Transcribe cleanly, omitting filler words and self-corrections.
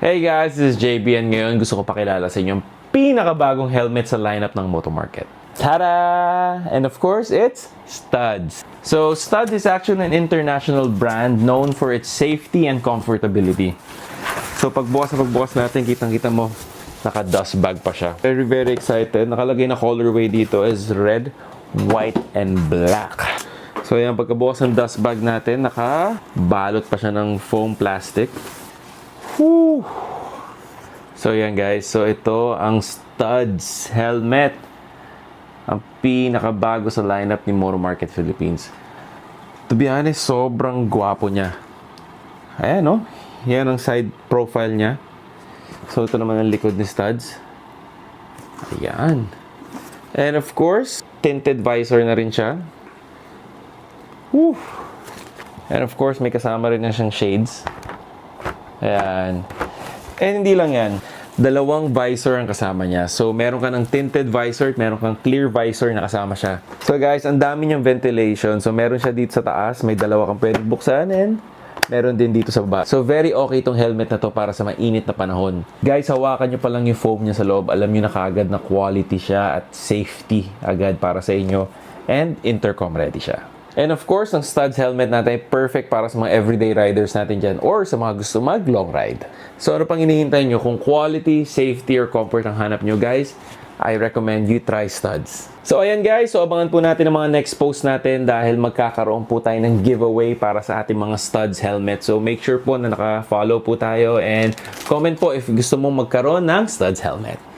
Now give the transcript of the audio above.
Hey guys, this is JB and ngayon gusto ko pakilala sa inyo yung pinakabagong helmet sa lineup ng Motomarket. Tada! And of course, it's Studs. So, Studs is actually an international brand known for its safety and comfortability. So, pagbukas natin, kitang-kita mo, naka-dust bag pa siya. Very, very excited. Nakalagay na colorway dito is red, white, and black. So, yan, pagkabukas ng dust bag natin, nakabalot pa siya ng foam plastic. Woo! So yan guys, so ito ang Studs helmet. Ang pinakabago sa lineup ni Motomarket Philippines. To be honest, sobrang gwapo niya. Ayan no, yan ang side profile niya. So ito naman ang likod ni Studs. Ayan. And of course, tinted visor na rin siya. Woo! And of course, may kasama rin na siyang shades. Ayan. And hindi lang yan. Dalawang visor ang kasama niya. So, meron ka ng tinted visor, meron kang clear visor na kasama siya. So, guys, ang dami niyang ventilation. So, meron siya dito sa taas. May dalawa kang pwedeng buksan and meron din dito sa baba. So, very okay itong helmet na to para sa mainit na panahon. Guys, hawakan niyo pa lang yung foam niya sa loob. Alam niyo na kaagad na quality siya at safety agad para sa inyo. And intercom ready siya. And of course, ang Studs helmet natin ay perfect para sa mga everyday riders natin dyan or sa mga gusto mag long ride. So ano pang hinihintay nyo? Kung quality, safety, or comfort ang hanap nyo guys, I recommend you try Studs. So ayan guys, so abangan po natin ang mga next post natin dahil magkakaroon po tayo ng giveaway para sa ating mga Studs helmet. So make sure po na naka-follow po tayo and comment po if gusto mong magkaroon ng Studs helmet.